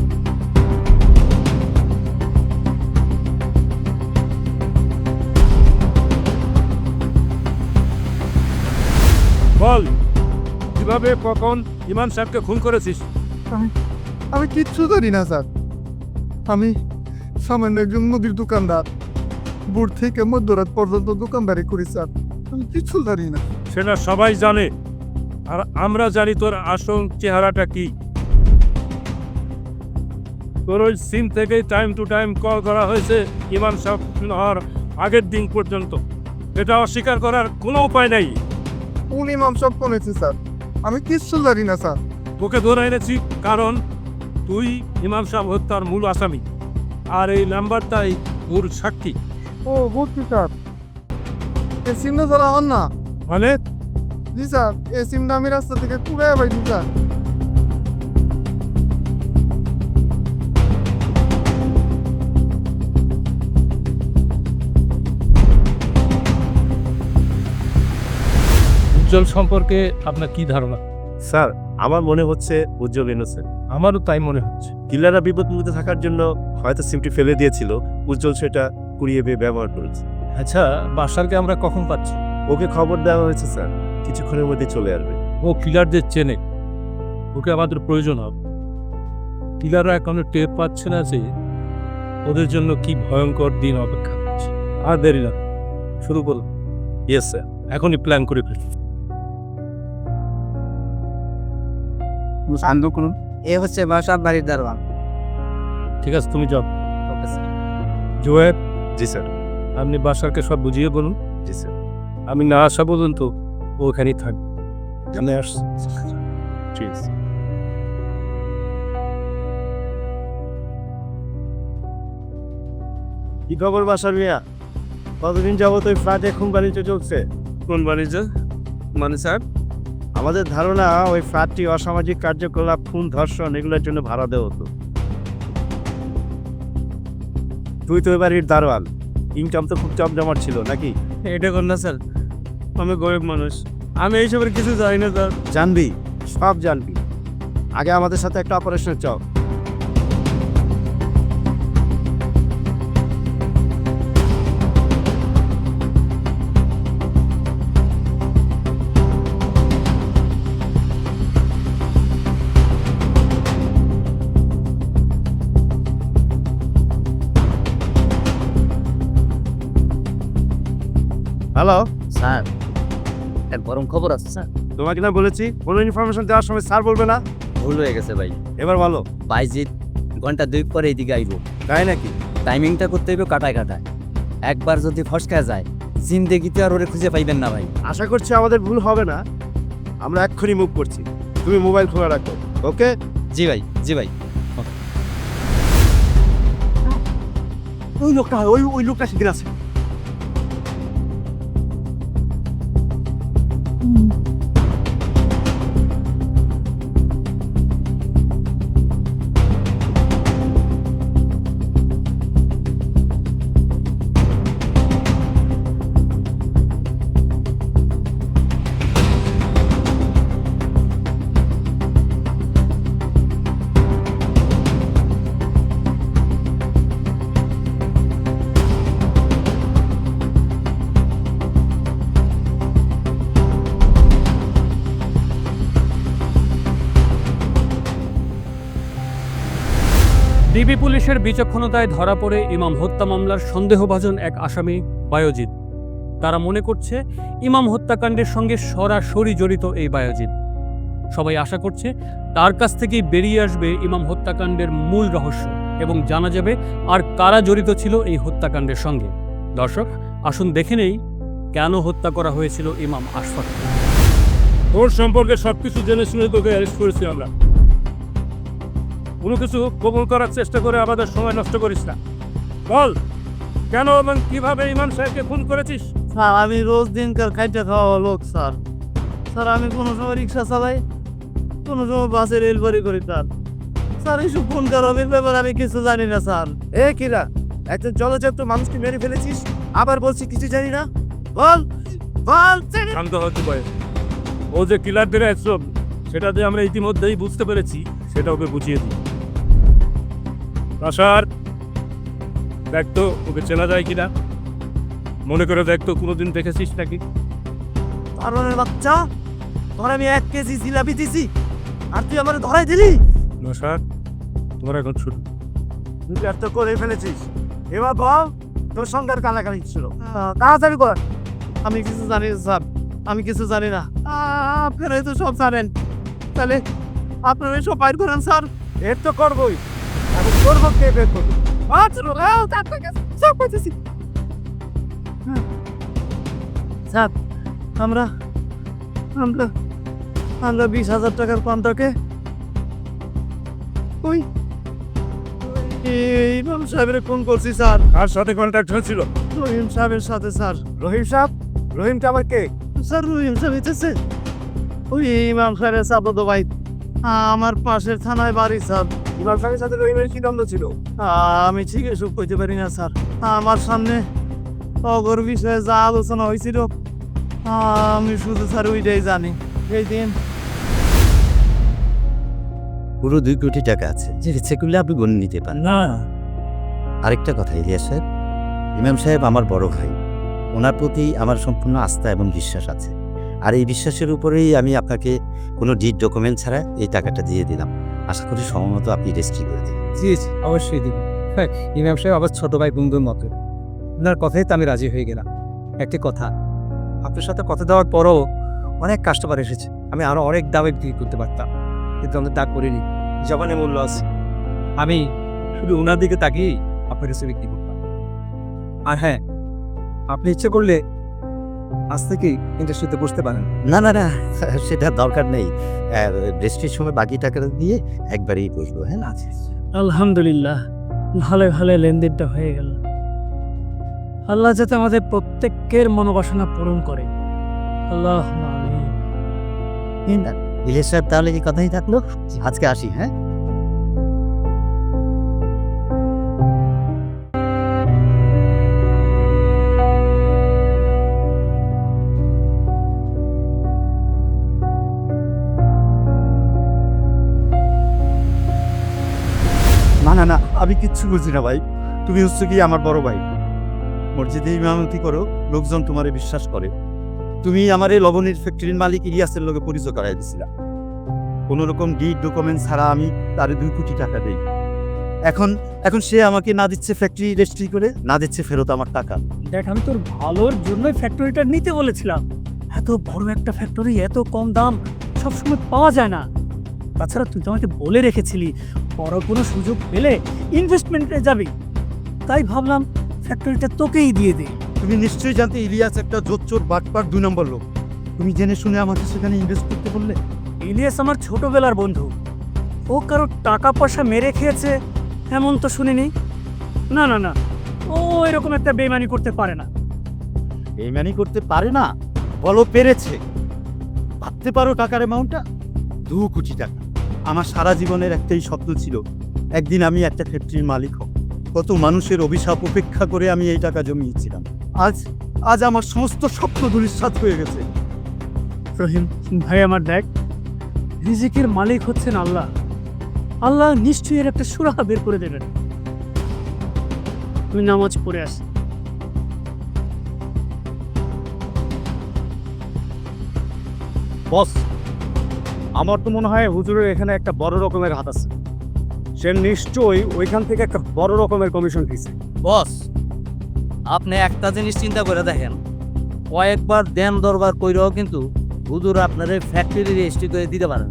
বল, কিভাবে কখন ইমাম সাহেবকে খুন করেছিস? আমি কিচ্ছু জানি না স্যার। আমি সামান্য একজন মুদির দোকানদার, ভোর থেকে মধ্যরাত পর্যন্ত দোকানদারি করি স্যার। আমি কিচ্ছু জানি না। সেটা সবাই জানে, আর আমরা জানি তোর আসল চেহারাটা কি। তোর ওই সিম থেকেই টাইম টু টাইম কল করা হয়েছে ইমাম সাহেব হওয়ার আগের দিন পর্যন্ত। এটা অস্বীকার করার কোনো উপায় নেই। উনি ইমাম সব করেছে স্যার, আমি কিচ্ছু জানি না স্যার। তোকে ধরে এনেছি কারণ তুই ইমাম সাহেব হত্যার মূল আসামি, আর এই নাম্বারটাই ওর সাক্ষী। ও বুঝছি স্যার, এই সিমটা স্যার আমার না। মানে জি স্যার, এই সিমটা আমি রাস্তা থেকে কুড়ে পাইছি স্যার। উজ্জ্বল সম্পর্কে আপনার কি ধারণা? স্যার, আমার মনে হচ্ছে উজ্জ্বল ইনোসেন্ট। আমারও তাই মনে হচ্ছে। কিলাররা বিপদ মুক্ত থাকার জন্য হয়তো সিমটি ফেলে দিয়েছিল, উজ্জ্বল সেটা কুড়িয়ে ব্যবহার করেছে। আচ্ছা, বাসারকে আমরা কখন পাচ্ছি? ওকে খবর দেওয়া হয়েছে স্যার, কিছুক্ষণের মধ্যে চলে আসবে। ও কিলারদের চেনে, ওকে আমাদের প্রয়োজন হবে। কিলাররা এখনো টের পাচ্ছে না যে ওদের জন্য কি ভয়ঙ্কর দিন অপেক্ষা করছে। আর দেরি না, শুরু করুন। ইয়েস স্যার, এখনই প্ল্যান করে ফেলি। শান্ত করুন। এ হচ্ছে বাসার বাড়ির দারোয়ান। ঠিক আছে, তুমি যাও। জোয়েব, জি স্যার। আপনি বাসারকে সব বুঝিয়ে বলুন। জি স্যার। আমি না আসা পর্যন্ত ও ওখানেই থাকবে। জানে আসছে। ঠিক আছে। কি খবর বাসার মিয়া? কতদিন যাবত ওই ফ্ল্যাটে খুন বাণিজ্য চলছে? কোন বাণিজ্য মানে স্যার? আমাদের ধারণা ওই ফ্ল্যাটটি অসামাজিক কার্যকলাপ, খুন, ধর্ষণ এগুলোর জন্য ভাড়া দেওয়া হতো। তুই তো ওই বাড়ির দারোয়ান, ইনকাম তো খুব জমজমাট ছিল নাকি? এটা কর না স্যার, আমি গরিব মানুষ, আমি এইসবের কিছু জানি না স্যার। জানবি, সব জানবি। আগে আমাদের সাথে একটা অপারেশন চল। হ্যালো স্যার, এক গরম খবর আছে স্যার। তোমাকে না বলেছি কোনো ইনফরমেশন দেওয়ার সময় স্যার বলবে না? ভুল হয়ে গেছে ভাই। এবার বলো। বাইজিৎ ঘন্টা 2 পরে এদিকে আইব। তাই নাকি? টাইমিংটা করতে হইব কাটায় কাটায়। একবার যদি ফসকা যায়, জিন্দেগিতে আর ওরে খুঁজে পাইবেন না ভাই। আশা করছি আমাদের ভুল হবে না। আমরা এক্ষুনি মুভ করছি, তুমি মোবাইল খোলা রাখো। ওকে? জি ভাই, জি ভাই। ওই লোকটা ওই লোকটা সেদিন আছে। ডিবি পুলিশের বিচক্ষণতায় ধরা পড়ে ইমাম হত্যা মামলার সন্দেহভাজন এক আসামি বায়োজিৎ। তারা মনে করছে ইমাম হত্যাকাণ্ডের সঙ্গে সরাসরি জড়িত এই বায়োজিৎ। সবাই আশা করছে তার কাছ থেকেই বেরিয়ে আসবে ইমাম হত্যাকাণ্ডের মূল রহস্য এবং জানা যাবে আর কারা জড়িত ছিল এই হত্যাকাণ্ডের সঙ্গে। দর্শক, আসুন দেখে নেই কেন হত্যা করা হয়েছিল ইমাম আশফাককে। তোর সম্পর্কে সবকিছু জেনে শুনে তোকে অ্যারেস্ট করেছি আমরা। কোনো কিছু কবুল করার চেষ্টা করে আমাদের সময় নষ্ট করিস না। বল, কেন এবং কিভাবে ইমাম সাহেবকে খুন করেছিস? স্যার, আমি রোজ দিনকার খাইতে খাওয়া লোক স্যার। স্যার, আমি কোনো সময় রিক্সা চালাই, কোনো সময় বাসে রেলবাড়ি করি স্যার। স্যার, এইসব খুন খারাপের ব্যাপারে আমি কিছু জানি না স্যার। এ কিরা, একজন জলচ্যাপ্ত মানুষকে মেরে ফেলেছিস, আবার বলছি কিছু জানি না? বল বল। শান্ত হতে পারে। ও যে কিলারদের একজন, সেটা যে আমরা ইতিমধ্যেই বুঝতে পেরেছি, সেটা ওকে বুঝিয়ে দিই। আশার, দেখ তো ওকে চেনা যায় কিনা, মনে করে দেখ তো কোনোদিন দেখেছিস নাকি? পারনের বাচ্চা, তোর আমি 1 কেজি জিলাপি দিছি আর তুই আমার ধরাই দিলি? নশার, তোমার এখন শুরু। তুই ব্যর্থ করে ফেলেছিস। এবার বল, তোর সঙ্গে আর কানাকানি ছিল। তাড়াতাড়ি কর। আমি কিছু জানি না স্যার, আমি কিছু জানি না। আপনারাই তো সব জানেন, তাহলে আপনারাই সব বাইর করেন স্যার। এর তো করবই, আমি করবো, কে বের করবো? স্যার, আমরা আমরা আমরা 20,000 টাকার পান্তাকে ওই ইমাম সাহেবের ফোন করছি স্যার। আর সাথে কন্ট্যাক্ট হয়েছিল? রহিম সাহেবের সাথে স্যার। রহিম সাহেব? রহিমটা আবার কে? স্যার, রহিম সাহেব হইতেছে ওই ইমাম সাহেবের সাবত ভাই, আমার পাশের থানায় বাড়ি স্যার। ইমাম সাহেবের সাথে রহিমের কি দ্বন্দ্ব ছিল? আমি ঠিক এসব কইতে পারি না স্যার। আমার সামনে অগর বিষয়ে যা আলোচনা হয়েছিল আমি শুধু স্যার ওইটাই জানি। এই দিন পুরো 2 কোটি টাকা আছে, যে ইচ্ছে করলে আপনি গণে নিতে পারেন। না, আরেকটা কথা ইলিয়াস সাহেব, ইমাম সাহেব আমার বড় ভাই, ওনার প্রতি আমার সম্পূর্ণ আস্থা এবং বিশ্বাস আছে। আর এই বিশ্বাসের উপরেই আমি আপনাকে কোনো ডিড ডকুমেন্ট ছাড়া এই টাকাটা দিয়ে দিলাম। আশা করি সময়মতো আপনি রেজিস্ট্রি করে দেবেন। জি জি অবশ্যই দিব। হ্যাঁ ইমাম সাহেব আবার ছোট ভাই বন্ধুর মতো, আপনার কথাই তো আমি রাজি হয়ে গেলাম। একটি কথা, আপনার সাথে কথা দেওয়ার পরও অনেক কাস্টমার এসেছে, আমি আরও অনেক দামে বিক্রি করতে পারতাম, কিন্তু আমি তা করিনি। জবানে মূল্য আছে, আমি শুধু ওনার দিকে তাকিয়েই আপনার কাছে বিক্রি করতাম। আর হ্যাঁ, আপনি ইচ্ছে করলে আজ থেকেই ইন্ডাস্ট্রিতে বসতে পারেন। না না না, সেটা দরকার নেই। রেজিস্ট্রির সময় বাকি টাকাটা দিয়ে একবারেই বসবো। হ্যাঁ না, আলহামদুলিল্লাহ, ভালো ভালো লেনদেনটা হয়ে গেল। আল্লাহ যাতে আমাদের প্রত্যেকের মনোবাসনা পূরণ করে। আল্লাহ আমিন। ইলিয়াস সাহেব, তাহলে এই কথাই থাকলো, আজকে আসি। হ্যাঁ, না না না, আমি কিচ্ছু বুঝি না ভাই। তুমি হচ্ছে কি আমার বড় ভাই, মসজিদে ইমামতি করো, লোকজন তোমারে বিশ্বাস করে। তুমি আমার এই লবণের ফ্যাক্টরির মালিক ইলিয়াসের লোকে পরিচয় করাই দিছিলা। কোনো রকম ডিড ডকুমেন্ট ছাড়া আমি তারে 2 কোটি টাকা দেই। এখন এখন সে আমাকে না দিচ্ছে ফ্যাক্টরি রেজিস্ট্রি করে, না দিচ্ছে ফেরত আমার টাকা। দেখ, আমি তোর ভালোর জন্যই ফ্যাক্টরিটা নিতে বলেছিলাম। এত বড় একটা ফ্যাক্টরি, এত কম দাম সবসময় পাওয়া যায় না। তাছাড়া তুই তো আমাকে বলে রেখেছিলি বড় কোনো সুযোগ পেলে ইনভেস্টমেন্টে যাবি, তাই ভাবলাম ফ্যাক্টরিটা তোকেই দিয়ে দিই। তুমি নিশ্চয়ই জানতে ইলিয়াস একটা জোচ্চোর বাটপার 2 নম্বর লোক। তুমি জেনে শুনে আমাকে সেখানে ইনভেস্ট করতে বললে। ইলিয়াস আমার ছোটবেলার বন্ধু, ও কারো টাকা পয়সা মেরে খেয়েছে এমন তো শুনিনি। না না না, ও এরকম একটা বেইমানি করতে পারে না। বেইমানি করতে পারে না? বলো পেরেছে। ভাবতে পারো টাকার অ্যামাউন্টটা 2 কোটি টাকা। আমার সারা জীবনের একটাই স্বপ্ন ছিল, একদিন আমি একটা ফ্যাক্টরির মালিক হব। কত মানুষের অভিশাপ উপেক্ষা করে আমি এই টাকা জমিয়েছিলাম। আজ আজ আমার সমস্ত স্বপ্ন ধূলিসাৎ হয়ে গেছে। রহিম ভাই আমার, দেখ, রিজিকের মালিক হচ্ছেন আল্লাহ। আল্লাহ নিশ্চয়ই এর একটা সুরাহা বের করে দেবেন। তুই নামাজ পড়ে আস। বস, আমার তো মনে হয় হুজুরের এখানে একটা বড় রকমের হাত আছে। সে নিশ্চয়ই ওইখান থেকে একটা বড় রকমের কমিশন দিয়েছে। বস, আপনি একটা জিনিস চিন্তা করে দেখেন, কয়েকবার দেন দরবার কইরাও কিন্তু হুজুর আপনার ফ্যাক্টরি রেজিস্ট্রি করে দিতে পারেন।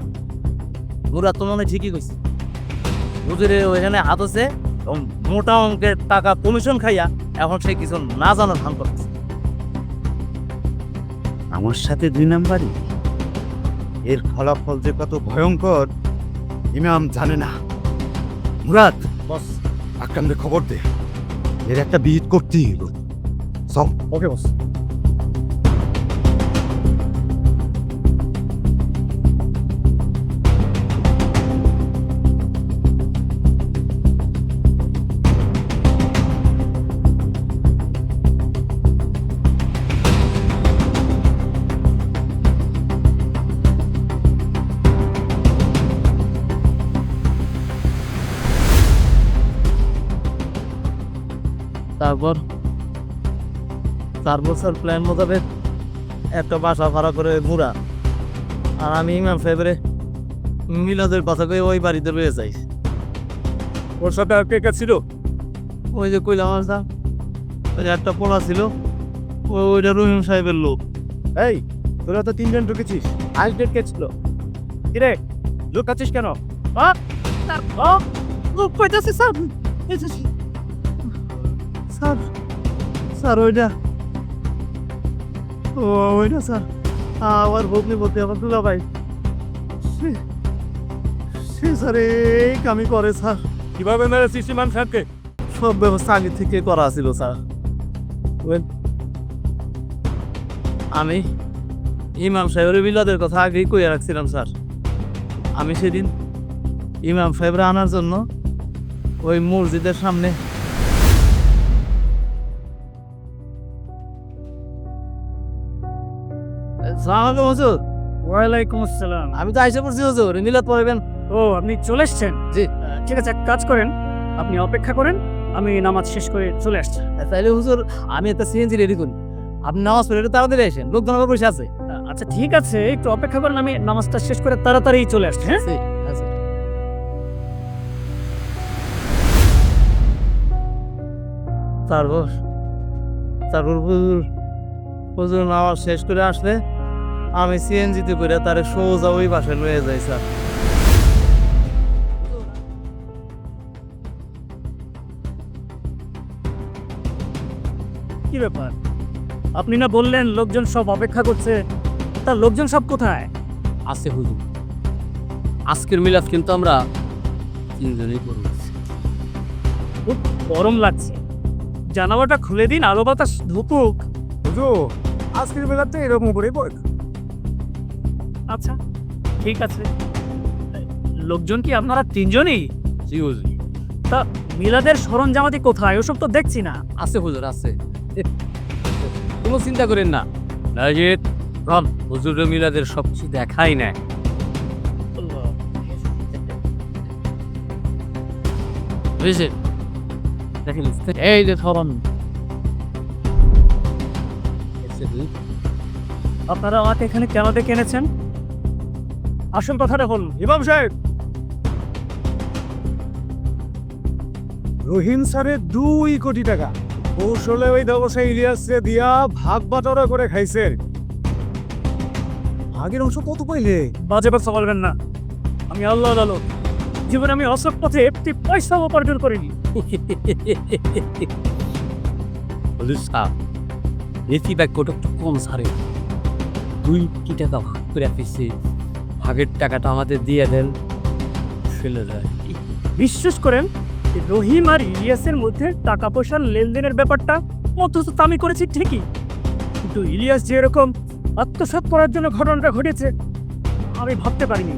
হুজুর তো মনে ঠিকই কইছে, হুজুরের ওইখানে হাত আছে, মোটা অঙ্কের টাকা কমিশন খাইয়া এখন সে কিছু না জানার ভান করতেছে। আমার সাথে 2 নাম্বারই। এর ফলাফল যে কত ভয়ঙ্কর ইমাম জানে না। মুরাদ, বস, আকরামকে খবর দে, এর একটা বিহিত করতেই হলো। সব ওকে বস। তারপর 4 বছর প্ল্যান মোতাবেক একটা বাসা ভাড়া করে ঘুরা, আর আমি ইমাম সাহেবের মিলাদের কথা কয়ে ওই বাড়িতে রয়ে যাই। ওর সাথে আর কে কে ছিল? ওই যে কইলাম আসা, ওই যে একটা পোলা ছিল, ওইটা রহিম সাহেবের লোক। এই, তোরা তো 3 জন ঢুকেছিস, আজ ডেট কে ছিল? কিরে লুকাচ্ছিস কেন? কইতাছি স্যার, স্যার স্যার ওইটা ওইটা স্যার আমার ভগ্নি বলতে আমার দুলা ভাই, সে স্যার এই কামি করে স্যার। কিভাবে মেরেছিস ইমাম সাহেবকে? সব ব্যবস্থা আগে থেকে করা ছিল স্যার। আমি ইমাম সাহেবের বিলাদের কথা আগেই কইয়া রাখছিলাম স্যার। আমি সেদিন ইমাম সাহেবরা আনার জন্য ওই মসজিদের সামনে ওয়ালাইকুম আসসালাম। আমি তো আইসা পড়ছি হুজুর, মিলাদ পড়বেন। ও, আপনি চলে এসছেন? জি। ঠিক আছে, এক কাজ করেন, আপনি অপেক্ষা করেন, আমি নামাজ শেষ করে চলে আসছি। তাইলে হুজুর আমি একটা সিএনজি রেডি করি, আপনি নামাজ পড়ে একটু তাড়াতাড়ি আসেন, লোকজন আবার বসে আছে। আচ্ছা ঠিক আছে, একটু অপেক্ষা করেন, আমি নামাজটা শেষ করে তাড়াতাড়ি চলে আসছি। হ্যাঁ আছে। তারপর হুজুর নামাজ শেষ করে আসলে আমি সিএনজিতে করে তারে সোজা ওই বাসায় লয়ে যাই স্যার। কি ব্যাপার, আপনি না বললেন লোকজন সব অপেক্ষা করছে, তা লোকজন সব কোথায়? আছে হুজুর, আজকের মিলাদ কিন্তু আমরা তিনজনেই করব। খুব গরম লাগছে, জানালাটা খুলে দিন, আলো বাতাস ঢুকুক। বুঝো আজকের বেলাতে এরকম করে পড়ে আচ্ছা ঠিক আছে, লোকজন কি আপনারা তিনজনই? জি হুজুর। তা মিলাদের সরঞ্জামাতি কোথায়? ওসব তো দেখছি না। আছে হুজুর, আছে, কোনো চিন্তা করেন না। নাজিদ রন, হুজুরের মিলাদের সব কিছু দেখাই না। বুঝেছেন? দেখেন এই যে ধরন, আপনারা আমাকে এখানে কেন ডেকে এনেছেন? আসল কথাটা বলুন। ইমাম সাহেব, রহিম স্যারের 2 কোটি টাকা কৌশলে ওই ব্যবসায়ী ইলিয়াসকে দিয়া ভাগ বাটোয়ারা করে খাইছে। আগের অংশ কত পাইলে? বাজে কথা বলবেন না, আমি আল্লাহ আলো, জীবনে আমি অসৎ পথে একটি পয়সা উপার্জন করিনি। রেসি ব্যাগ কোটা একটু কম সারে, 2 কোটি টাকা ভাগ করে পেয়েছে, ভাগের টাকাটা আমাদের দিয়ে দেন, ফেলে দেয়। বিশ্বাস করেন, এই রহিম আর ইলিয়াসের মধ্যে টাকা পয়সার লেনদেনের ব্যাপারটা অথচ আমি করেছি ঠিকই, কিন্তু ইলিয়াস যে এরকম আত্মসাৎ করার জন্য ঘটনাটা ঘটেছে আমি ভাবতে পারিনি।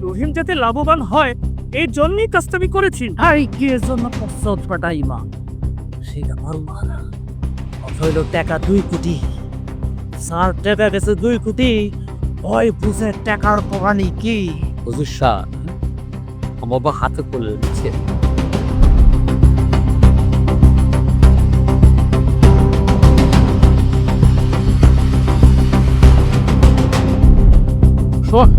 রহিম যাতে লাভবান হয় এই জন্যই কাজটা আমি করেছি। আর কি এর জন্য প্রস্তাব পাঠাই মা, সেটা পারবো না। হইল টাকা 2 কোটি, স্যার টাকা গেছে 2 কোটি, ওই বুঝে টাকার কোরআনি কি? হুজুর শাহ আমার বা হাতে করে দিচ্ছে। শোন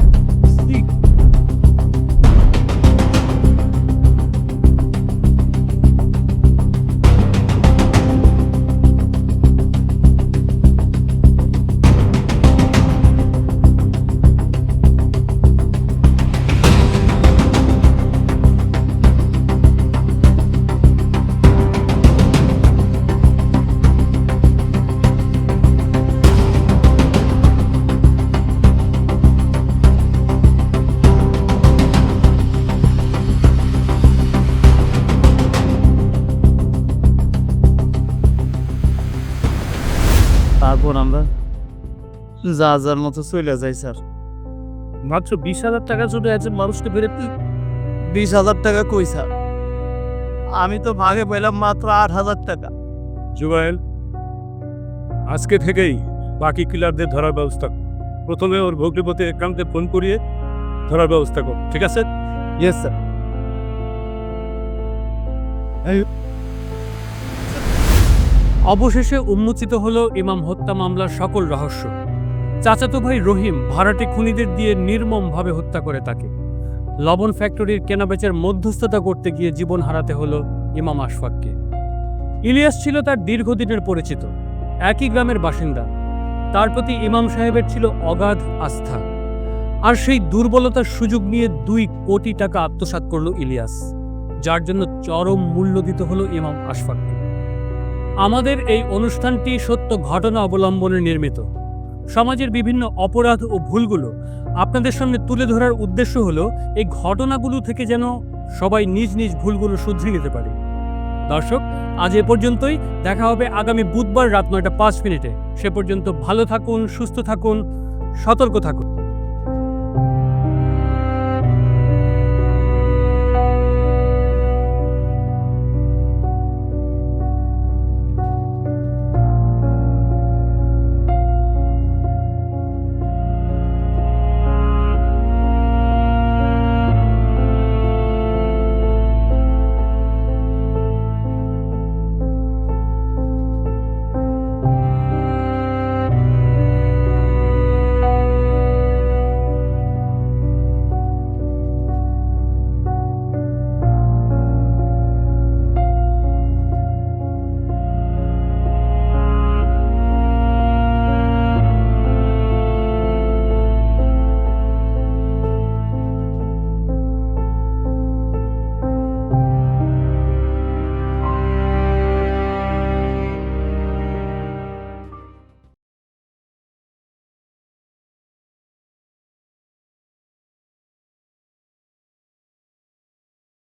তারপর আমরা যা যার মতো চলে যাই স্যার। মাত্র 20,000 টাকা জুড়ে আছে মানুষকে বেড়ে। 20,000 টাকা কই স্যার? আমি তো ভাগে পেলাম মাত্র 8,000 টাকা। জুবাইল, আজকে থেকেই বাকি কিলারদের ধরার ব্যবস্থা কর। প্রথমে ওর ভগ্নিপতি একান্তে ফোন করিয়ে ধরার ব্যবস্থা কর, ঠিক আছে? Yes sir. অবশেষে উন্মোচিত হলো ইমাম হত্যা মামলার সকল রহস্য। চাচাতো ভাই রহিম ভাড়াটে খুনিদের দিয়ে নির্মমভাবে হত্যা করে তাকে। লবণ ফ্যাক্টরির কেনাবেচার মধ্যস্থতা করতে গিয়ে জীবন হারাতে হলো ইমাম আশফাককে। ইলিয়াস ছিল তার দীর্ঘদিনের পরিচিত, একই গ্রামের বাসিন্দা। তার প্রতি ইমাম সাহেবের ছিল অগাধ আস্থা, আর সেই দুর্বলতার সুযোগ নিয়ে 2 কোটি টাকা আত্মসাৎ করল ইলিয়াস, যার জন্য চরম মূল্য দিতে হলো ইমাম আশফাককে। আমাদের এই অনুষ্ঠানটি সত্য ঘটনা অবলম্বনে নির্মিত। সমাজের বিভিন্ন অপরাধ ও ভুলগুলো আপনাদের সামনে তুলে ধরার উদ্দেশ্য হলো এই ঘটনাগুলো থেকে যেন সবাই নিজ নিজ ভুলগুলো শুধরে নিতে পারে। দর্শক, আজ এ পর্যন্তই। দেখা হবে আগামী বুধবার রাত 9টা 5 মিনিটে। সে পর্যন্ত ভালো থাকুন, সুস্থ থাকুন, সতর্ক থাকুন।